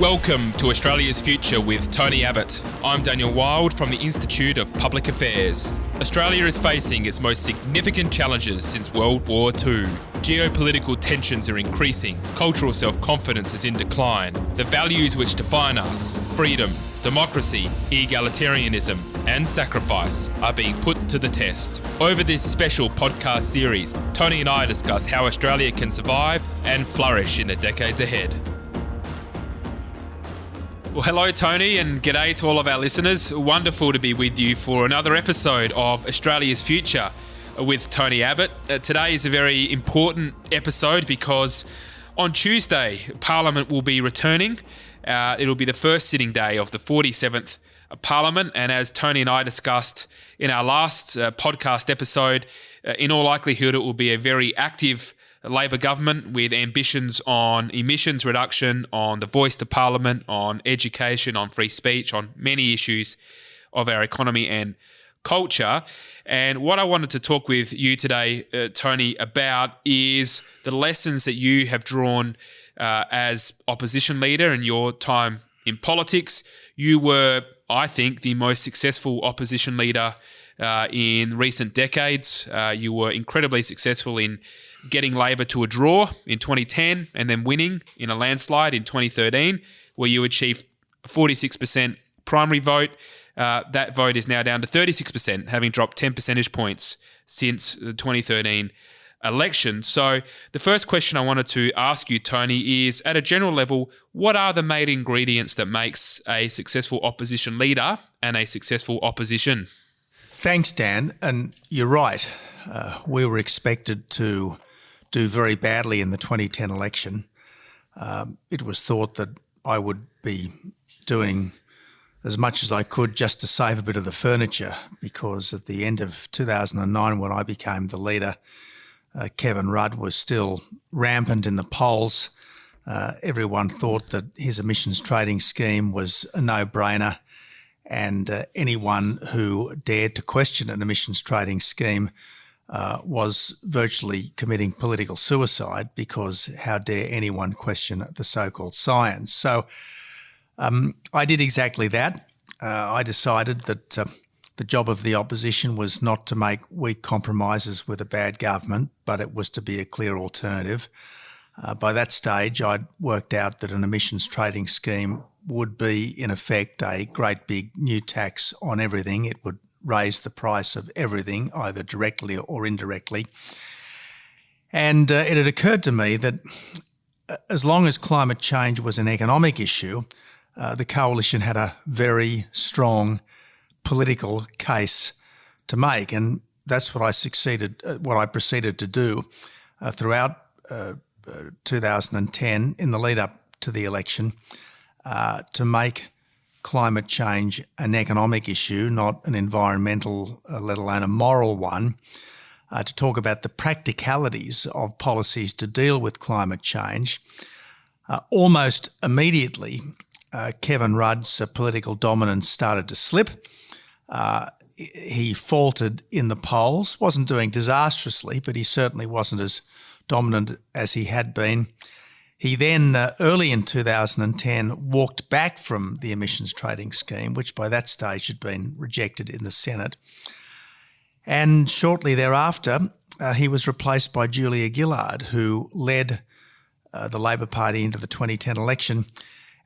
Welcome to Australia's Future with Tony Abbott. I'm Daniel Wild from the Institute of Public Affairs. Australia is facing its most significant challenges since World War II. Geopolitical tensions are increasing, cultural self-confidence is in decline. The values which define us, freedom, democracy, egalitarianism and sacrifice, are being put to the test. Over this special podcast series, Tony and I discuss how Australia can survive and flourish in the decades ahead. Well, hello, Tony, and g'day to all of our listeners. Wonderful to be with you for another episode of Australia's Future with Tony Abbott. Today is a very important episode because on Tuesday, Parliament will be returning. It'll be the first sitting day of the 47th Parliament, and as Tony and I discussed in our last podcast episode, in all likelihood, it will be a very active Labor government with ambitions on emissions reduction, on the voice to Parliament, on education, on free speech, on many issues of our economy and culture. And what I wanted to talk with you today, Tony, about is the lessons that you have drawn as opposition leader in your time in politics. You were, I think, the most successful opposition leader in recent decades. You were incredibly successful in getting Labor to a draw in 2010 and then winning in a landslide in 2013, where you achieved a 46% primary vote. That vote is now down to 36%, having dropped 10 percentage points since the 2013 election. So the first question I wanted to ask you, Tony, is at a general level, what are the main ingredients that makes a successful opposition leader and a successful opposition? Thanks, Dan. And you're right. We were expected to do very badly in the 2010 election. It was thought that I would be doing as much as I could just to save a bit of the furniture, because at the end of 2009, when I became the leader, Kevin Rudd was still rampant in the polls. Everyone thought that his emissions trading scheme was a no-brainer, and anyone who dared to question an emissions trading scheme was virtually committing political suicide, because how dare anyone question the so-called science? So I did exactly that. I decided that the job of the opposition was not to make weak compromises with a bad government, but it was to be a clear alternative. By that stage, I'd worked out that an emissions trading scheme would be, in effect, a great big new tax on everything. It would raise the price of everything, either directly or indirectly. And it had occurred to me that as long as climate change was an economic issue, the coalition had a very strong political case to make. And that's what I proceeded to do throughout 2010 in the lead up to the election, to make climate change an economic issue, not an environmental, let alone a moral one, to talk about the practicalities of policies to deal with climate change. Almost immediately, Kevin Rudd's political dominance started to slip. He faltered in the polls, wasn't doing disastrously, but he certainly wasn't as dominant as he had been. He then, early in 2010, walked back from the emissions trading scheme, which by that stage had been rejected in the Senate. And shortly thereafter, he was replaced by Julia Gillard, who led the Labor Party into the 2010 election.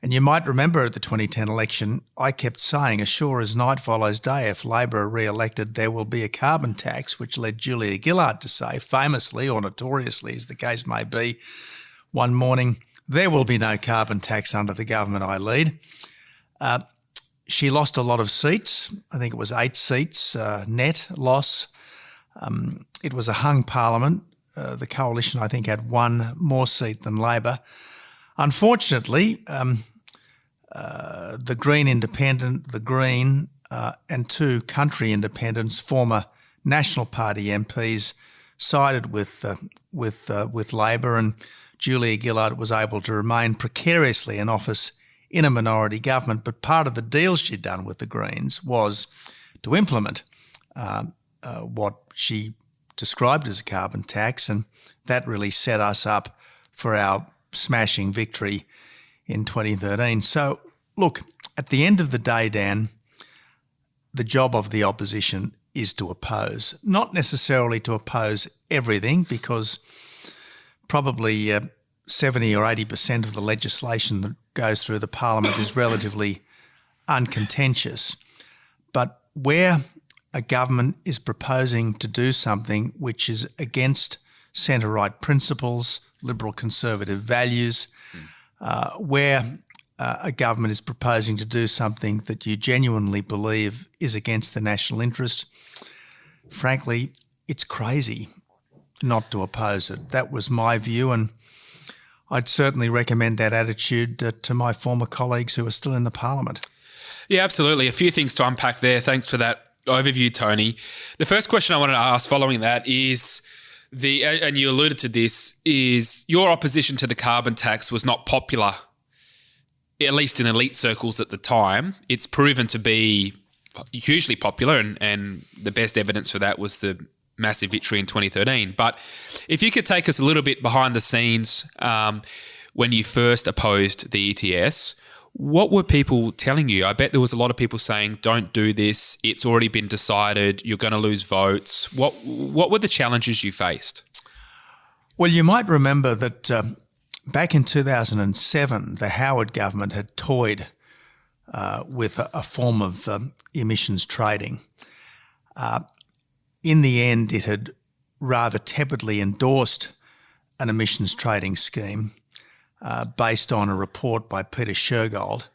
And you might remember at the 2010 election, I kept saying, as sure as night follows day, if Labor are re-elected, there will be a carbon tax, which led Julia Gillard to say, famously or notoriously, as the case may be, one morning, there will be no carbon tax under the government I lead. She lost a lot of seats. I think it was 8 seats net loss. It was a hung parliament. The coalition, I think, had 1 more seat than Labor. Unfortunately, the Green Independent, the Green, and 2 country independents, former National Party MPs, sided with Labor, and Julia Gillard was able to remain precariously in office in a minority government. But part of the deal she'd done with the Greens was to implement what she described as a carbon tax, and that really set us up for our smashing victory in 2013. So, look, at the end of the day, Dan, the job of the opposition is to oppose, not necessarily to oppose everything, because probably 70 or 80% of the legislation that goes through the parliament is relatively uncontentious. But where a government is proposing to do something which is against centre-right principles, liberal conservative values, where a government is proposing to do something that you genuinely believe is against the national interest, frankly, it's crazy not to oppose it. That was my view, and I'd certainly recommend that attitude to my former colleagues who are still in the parliament. Yeah, absolutely. A few things to unpack there. Thanks for that overview, Tony. The first question I wanted to ask following that is and you alluded to this, is your opposition to the carbon tax was not popular, at least in elite circles at the time. It's proven to be hugely popular, and the best evidence for that was the massive victory in 2013. But if you could take us a little bit behind the scenes when you first opposed the ETS, what were people telling you? I bet there was a lot of people saying, don't do this, it's already been decided, you're going to lose votes. What were the challenges you faced? Well, you might remember that back in 2007, the Howard government had toyed with a form of emissions trading. In the end, it had rather tepidly endorsed an emissions trading scheme based on a report by Peter Shergold,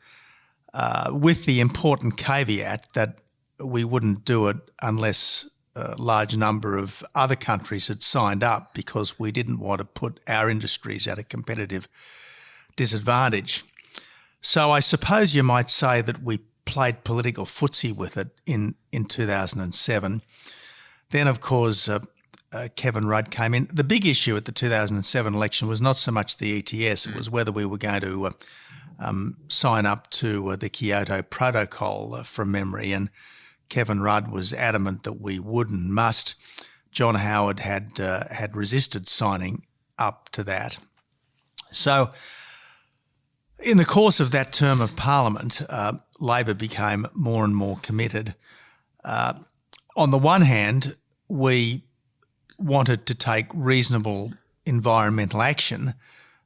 with the important caveat that we wouldn't do it unless a large number of other countries had signed up, because we didn't want to put our industries at a competitive disadvantage. So I suppose you might say that we played political footsie with it in 2007. Then, of course, Kevin Rudd came in. The big issue at the 2007 election was not so much the ETS, it was whether we were going to sign up to the Kyoto Protocol from memory, and Kevin Rudd was adamant that we would and must. John Howard had resisted signing up to that. So in the course of that term of Parliament, Labor became more and more committed. On the one hand, we wanted to take reasonable environmental action,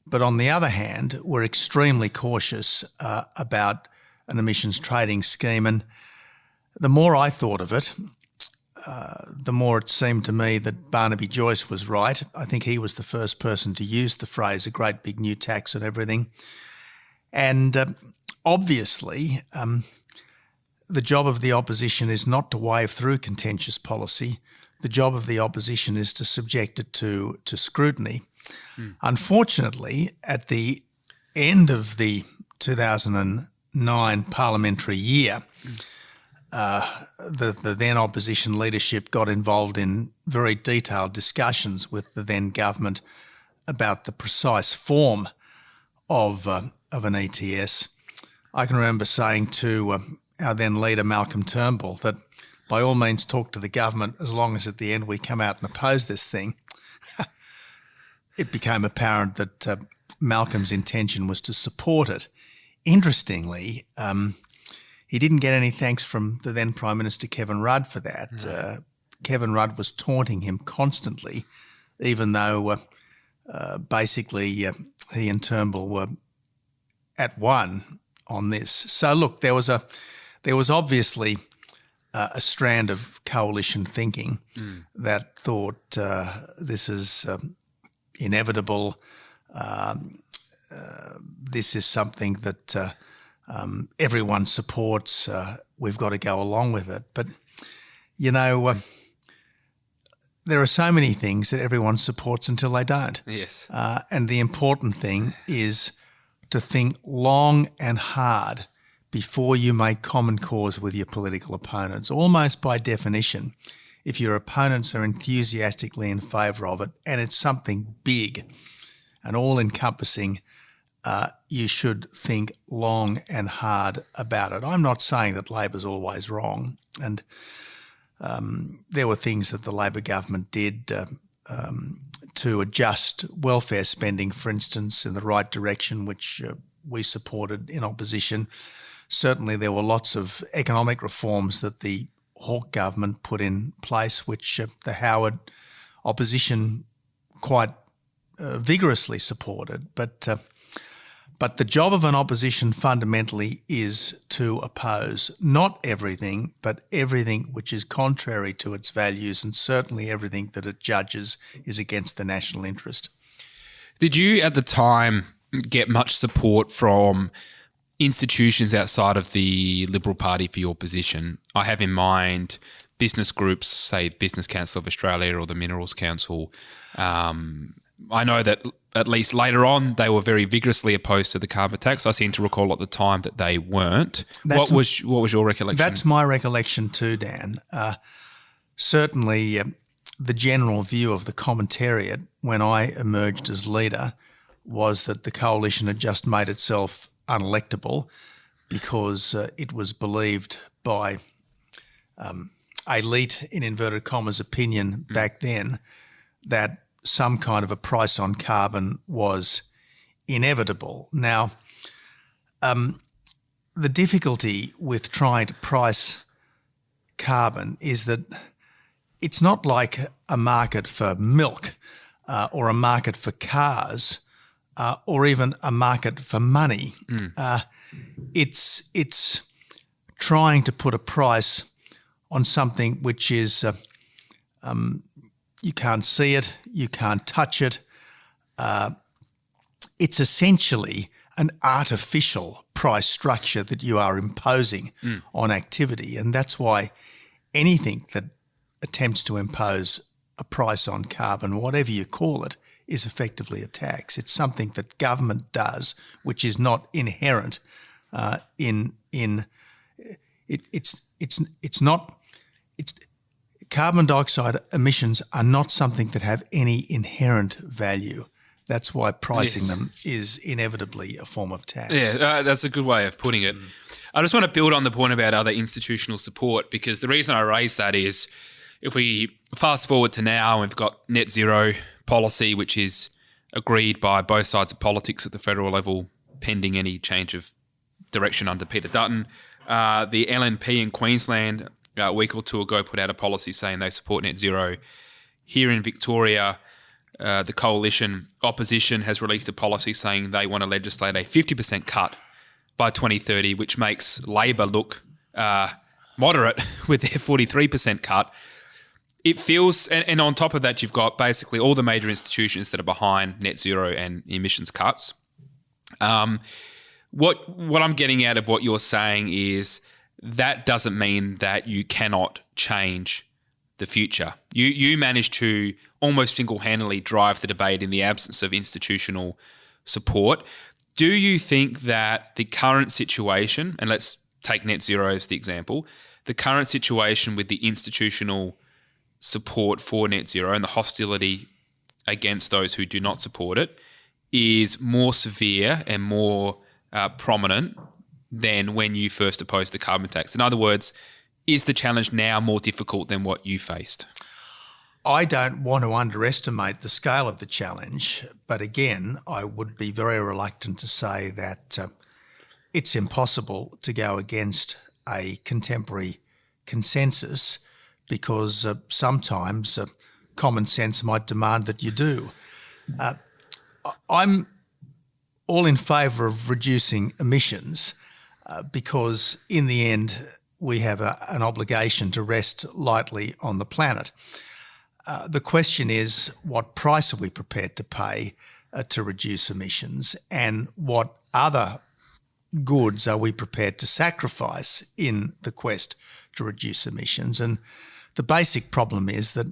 but on the other hand, we're extremely cautious about an emissions trading scheme. And the more I thought of it, the more it seemed to me that Barnaby Joyce was right. I think he was the first person to use the phrase "a great big new tax" and everything. And obviously, the job of the opposition is not to wave through contentious policy. The job of the opposition is to subject it to scrutiny. Unfortunately, at the end of the 2009 parliamentary year, the then opposition leadership got involved in very detailed discussions with the then government about the precise form of an ETS. I can remember saying to our then leader, Malcolm Turnbull, that by all means talk to the government as long as at the end we come out and oppose this thing. It became apparent that Malcolm's intention was to support it. Interestingly, he didn't get any thanks from the then Prime Minister Kevin Rudd for that. No. Kevin Rudd was taunting him constantly, even though basically he and Turnbull were at one on this. So look, there was obviously a strand of coalition thinking that thought this is inevitable. This is something that everyone supports. We've got to go along with it. But, you know, there are so many things that everyone supports until they don't. Yes. And the important thing is to think long and hard before you make common cause with your political opponents. Almost by definition, if your opponents are enthusiastically in favour of it and it's something big and all-encompassing, you should think long and hard about it. I'm not saying that Labor's always wrong, and there were things that the Labor government did to adjust welfare spending, for instance, in the right direction, which we supported in opposition. Certainly there were lots of economic reforms that the Hawke government put in place, which the Howard opposition quite vigorously supported. But the job of an opposition fundamentally is to oppose not everything, but everything which is contrary to its values, and certainly everything that it judges is against the national interest. Did you at the time get much support from institutions outside of the Liberal Party for your position? I have in mind business groups, say Business Council of Australia or the Minerals Council. I know that at least later on they were very vigorously opposed to the carbon tax. I seem to recall at the time that they weren't. What was your recollection? That's my recollection too, Dan. Certainly the general view of the commentariat when I emerged as leader was that the coalition had just made itself unelectable because it was believed by elite, in inverted commas, opinion back then that some kind of a price on carbon was inevitable. Now, the difficulty with trying to price carbon is that it's not like a market for milk or a market for cars or even a market for money. It's trying to put a price on something which is you can't see it, you can't touch it. It's essentially an artificial price structure that you are imposing on activity, and that's why anything that attempts to impose a price on carbon, whatever you call it, is effectively a tax. It's something that government does, which is not inherent carbon dioxide emissions are not something that have any inherent value. That's why pricing them is inevitably a form of tax. Yeah, that's a good way of putting it. I just want to build on the point about other institutional support, because the reason I raise that is if we fast forward to now, we've got net zero policy, which is agreed by both sides of politics at the federal level, pending any change of direction under Peter Dutton. The LNP in Queensland a week or two ago put out a policy saying they support net zero. Here in Victoria, the coalition opposition has released a policy saying they want to legislate a 50% cut by 2030, which makes Labor look moderate with their 43% cut. It feels, and on top of that, you've got basically all the major institutions that are behind net zero and emissions cuts. What I'm getting out of what you're saying is that doesn't mean that you cannot change the future. You managed to almost single-handedly drive the debate in the absence of institutional support. Do you think that the current situation, and let's take net zero as the example, the current situation with the institutional support for net zero and the hostility against those who do not support it is more severe and more prominent than when you first opposed the carbon tax? In other words, is the challenge now more difficult than what you faced? I don't want to underestimate the scale of the challenge, but again, I would be very reluctant to say that it's impossible to go against a contemporary consensus, because sometimes common sense might demand that you do. I'm all in favour of reducing emissions because in the end we have an obligation to rest lightly on the planet. The question is, what price are we prepared to pay to reduce emissions, and what other goods are we prepared to sacrifice in the quest to reduce emissions? And the basic problem is that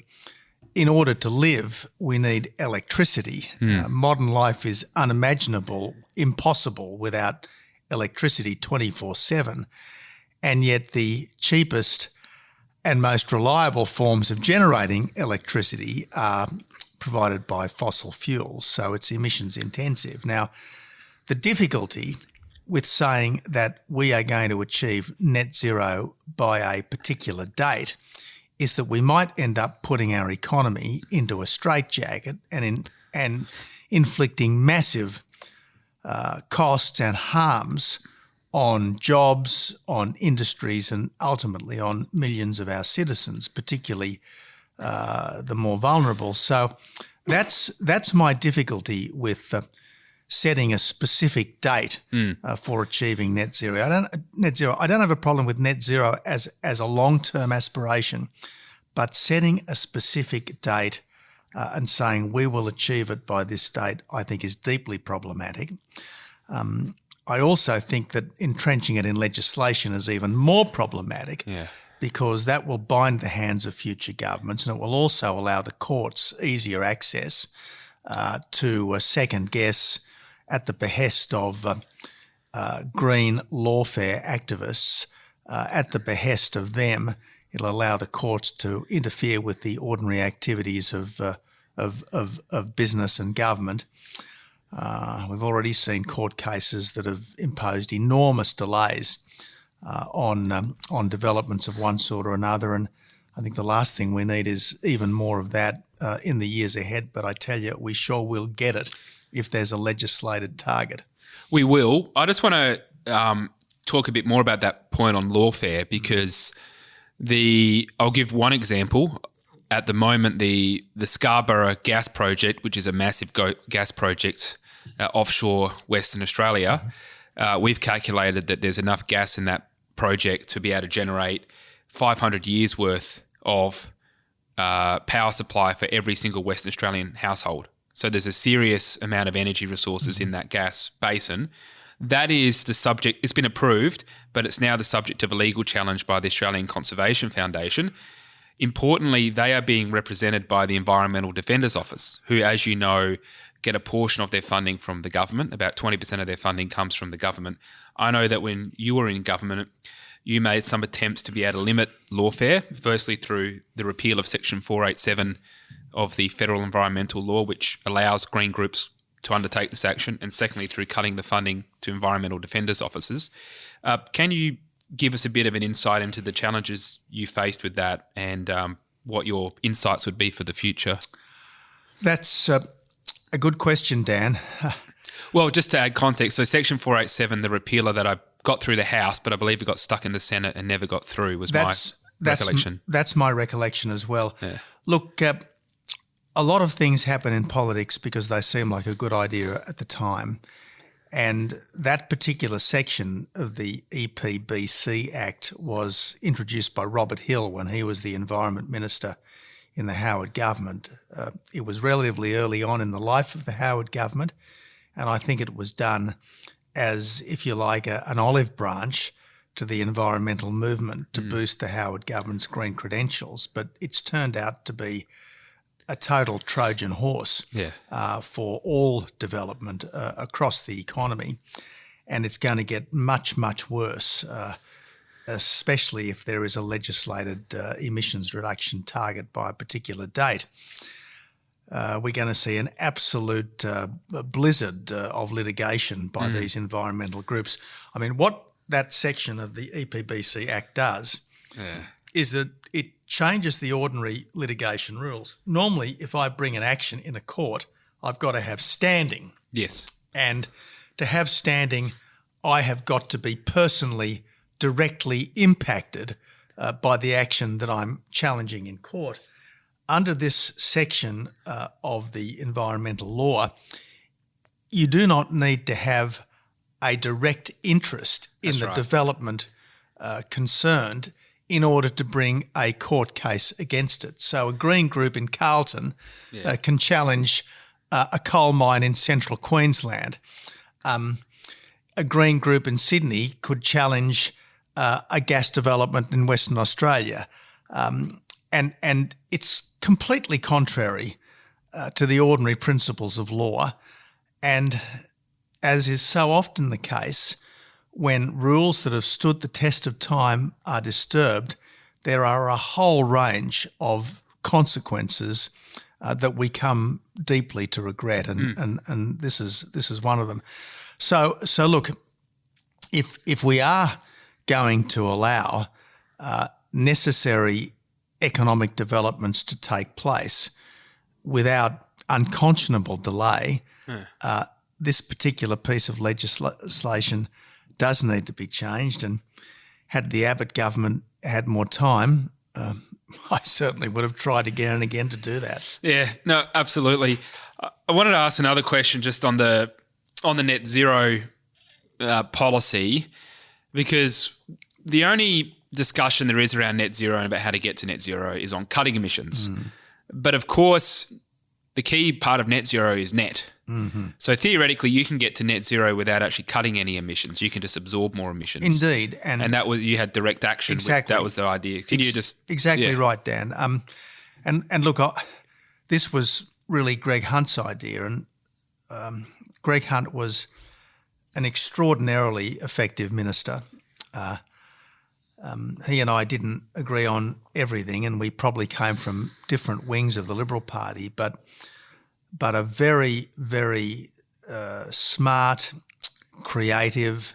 in order to live, we need electricity. Modern life is unimaginable, impossible without electricity 24/7. And yet the cheapest and most reliable forms of generating electricity are provided by fossil fuels, so it's emissions intensive. Now, the difficulty with saying that we are going to achieve net zero by a particular date is that we might end up putting our economy into a straitjacket and inflicting massive costs and harms on jobs, on industries, and ultimately on millions of our citizens, particularly the more vulnerable. So that's my difficulty with setting a specific date for achieving net zero. I don't have a problem with net zero as a long-term aspiration, but setting a specific date and saying we will achieve it by this date, I think is deeply problematic. I also think that entrenching it in legislation is even more problematic because that will bind the hands of future governments, and it will also allow the courts easier access to second guess at the behest of green lawfare activists. At the behest of them, it'll allow the courts to interfere with the ordinary activities of business and government. We've already seen court cases that have imposed enormous delays on developments of one sort or another, and I think the last thing we need is even more of that in the years ahead. But I tell you, we sure will get it if there's a legislated target. We will. I just want to talk a bit more about that point on lawfare, because I'll give one example. At the moment, the Scarborough gas project, which is a massive gas project offshore Western Australia, we've calculated that there's enough gas in that project to be able to generate 500 years worth of power supply for every single Western Australian household. So there's a serious amount of energy resources in that gas basin. That is the subject. It's been approved, but it's now the subject of a legal challenge by the Australian Conservation Foundation. Importantly, they are being represented by the Environmental Defenders Office, who, as you know, get a portion of their funding from the government. About 20% of their funding comes from the government. I know that when you were in government, you made some attempts to be able to limit lawfare, firstly through the repeal of Section 487 of the Federal Environmental Law, which allows green groups to undertake this action, and secondly through cutting the funding to environmental defenders offices. Can you give us a bit of an insight into the challenges you faced with that and what your insights would be for the future? That's a good question, Dan. Well, just to add context, so Section 487, the repealer that I got through the House, but I believe it got stuck in the Senate and never got through, was my recollection. That's my recollection as well. Yeah. Look, a lot of things happen in politics because they seem like a good idea at the time. And that particular section of the EPBC Act was introduced by Robert Hill when he was the Environment Minister in the Howard government. It was relatively early on in the life of the Howard government, and I think it was done as, if you like, an olive branch to the environmental movement to boost the Howard government's green credentials. But it's turned out to be a total Trojan horse for all development across the economy, and it's going to get much, much worse, especially if there is a legislated emissions reduction target by a particular date. We're going to see an absolute blizzard of litigation by these environmental groups. I mean, what that section of the EPBC Act does is that it changes the ordinary litigation rules. Normally, if I bring an action in a court, I've got to have standing. Yes. And to have standing, I have got to be personally, directly impacted by the action that I'm challenging in court. Under this section of the environmental law, you do not need to have a direct interest in the development concerned in order to bring a court case against it. So a green group in Carlton can challenge a coal mine in central Queensland. A green group in Sydney could challenge a gas development in Western Australia. And it's completely contrary to the ordinary principles of law. And as is so often the case, when rules that have stood the test of time are disturbed, there are a whole range of consequences that we come deeply to regret, and this is one of them. So look, if we are going to allow necessary economic developments to take place without unconscionable delay, this particular piece of legislation does need to be changed, and had the Abbott government had more time, I certainly would have tried again and again to do that. Yeah, no, absolutely. I wanted to ask another question just on the net zero policy, because the only discussion there is around net zero and about how to get to net zero is on cutting emissions. But of course, the key part of net zero is net. Mm-hmm. So theoretically, you can get to net zero without actually cutting any emissions. You can just absorb more emissions. Indeed, and that was, you had direct action. Exactly, that was the idea. Can you just exactly right, Dan? And look, this was really Greg Hunt's idea, and Greg Hunt was an extraordinarily effective minister. He and I didn't agree on everything, and we probably came from different wings of the Liberal Party, but a very, very smart, creative,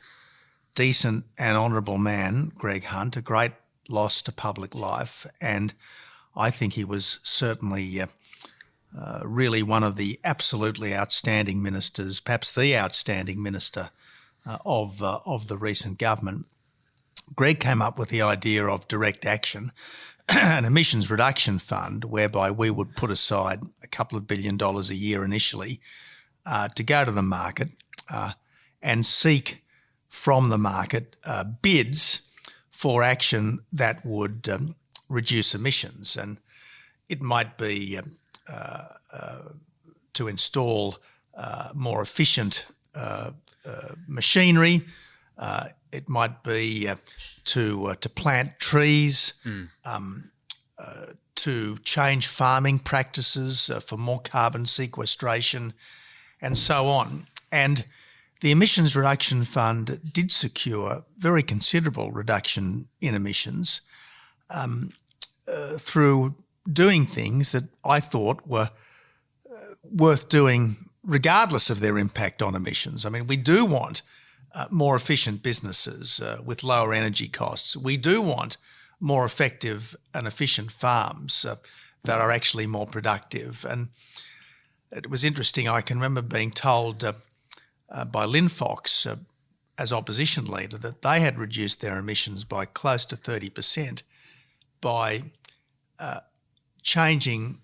decent and honourable man, Greg Hunt, a great loss to public life. And I think he was certainly really one of the absolutely outstanding ministers, perhaps the outstanding minister of the recent government. Greg came up with the idea of direct action, an emissions reduction fund whereby we would put aside a couple of $2 billion a year initially to go to the market and seek from the market bids for action that would reduce emissions. And it might be to install more efficient machinery. It might be to plant trees, to change farming practices for more carbon sequestration, and so on. And the Emissions Reduction Fund did secure very considerable reduction in emissions through doing things that I thought were worth doing regardless of their impact on emissions. I mean, we do want more efficient businesses with lower energy costs. We do want more effective and efficient farms that are actually more productive. And it was interesting, I can remember being told by Lynn Fox as opposition leader that they had reduced their emissions by close to 30% by changing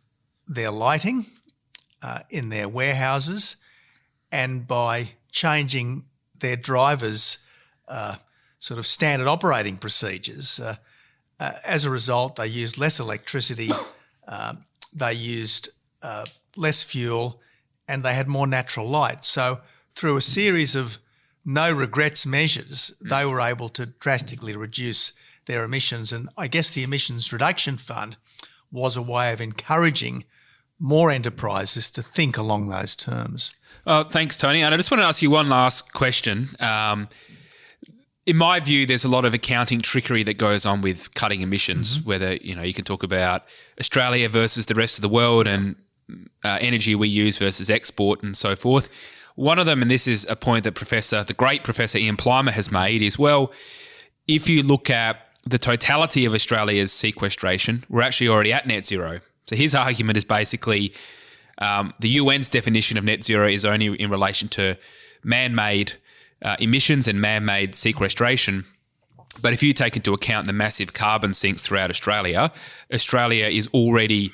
their lighting in their warehouses and by changing their drivers' sort of standard operating procedures. As a result, they used less electricity, they used less fuel, and they had more natural light. So through a series of no regrets measures, they were able to drastically reduce their emissions. And I guess the Emissions Reduction Fund was a way of encouraging more enterprises to think along those terms. Thanks, Tony. And I just want to ask you one last question. In my view, there's a lot of accounting trickery that goes on with cutting emissions, whether, you can talk about Australia versus the rest of the world and energy we use versus export and so forth. One of them, and this is a point that the great Professor Ian Plimer has made, is, well, if you look at the totality of Australia's sequestration, we're actually already at net zero. So his argument is basically the UN's definition of net zero is only in relation to man-made emissions and man-made sequestration. But if you take into account the massive carbon sinks throughout Australia, Australia is already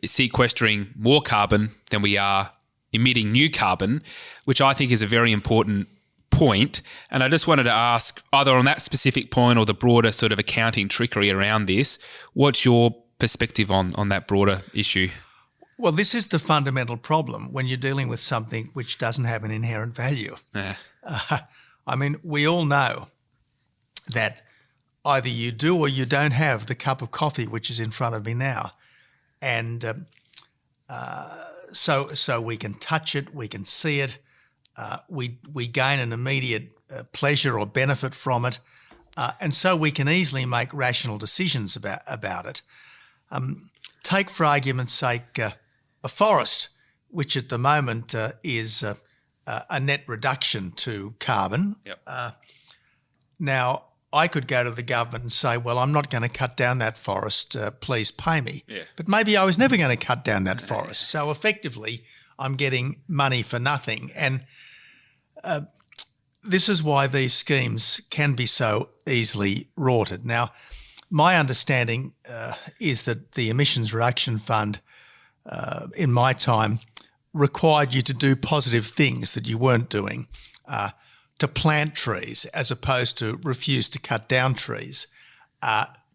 sequestering more carbon than we are emitting new carbon, which I think is a very important point. And I just wanted to ask, either on that specific point or the broader sort of accounting trickery around this, what's your perspective on that broader issue? Well, this is the fundamental problem when you're dealing with something which doesn't have an inherent value. Yeah. I mean, we all know that either you do or you don't have the cup of coffee which is in front of me now. And so we can touch it, we can see it, we gain an immediate pleasure or benefit from it, and so we can easily make rational decisions about it. Take, for argument's sake, a forest, which at the moment is a net reduction to carbon. Yep. Now, I could go to the government and say, well, I'm not going to cut down that forest, please pay me. Yeah. But maybe I was never going to cut down that forest. So effectively, I'm getting money for nothing. And this is why these schemes can be so easily rorted. Now, my understanding is that the Emissions Reduction Fund, in my time, required you to do positive things that you weren't doing, to plant trees as opposed to refuse to cut down trees,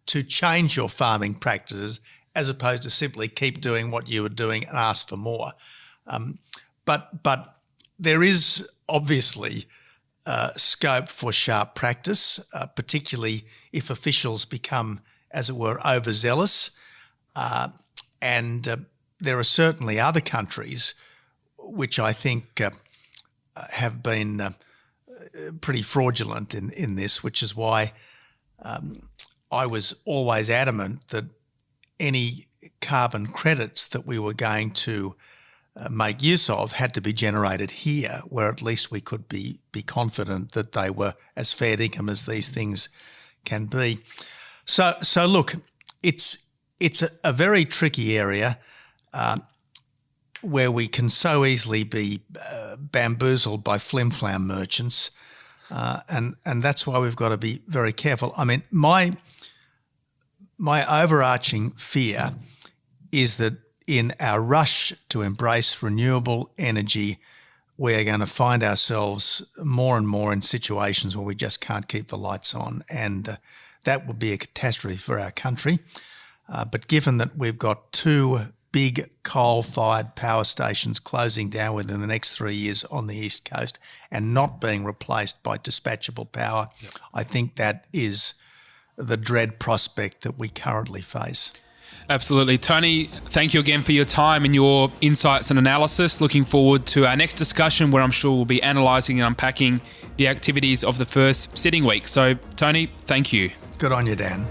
to change your farming practices as opposed to simply keep doing what you were doing and ask for more. But there is obviously scope for sharp practice, particularly if officials become, as it were, overzealous. And there are certainly other countries which I think have been pretty fraudulent in this, which is why I was always adamant that any carbon credits that we were going to make use of had to be generated here, where at least we could be confident that they were as fair income as these things can be. So look, it's a very tricky area where we can so easily be bamboozled by flim-flam merchants, and that's why we've got to be very careful. I mean, my overarching fear is that in our rush to embrace renewable energy, we're going to find ourselves more and more in situations where we just can't keep the lights on, and that would be a catastrophe for our country. But given that we've got 2 big coal-fired power stations closing down within the next 3 years on the East Coast and not being replaced by dispatchable power, yep, I think that is the dread prospect that we currently face. Absolutely. Tony, thank you again for your time and your insights and analysis. Looking forward to our next discussion where I'm sure we'll be analysing and unpacking the activities of the first sitting week. So, Tony, thank you. Good on you, Dan.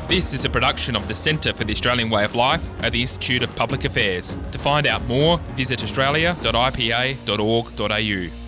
This is a production of the Centre for the Australian Way of Life at the Institute of Public Affairs. To find out more, visit australia.ipa.org.au.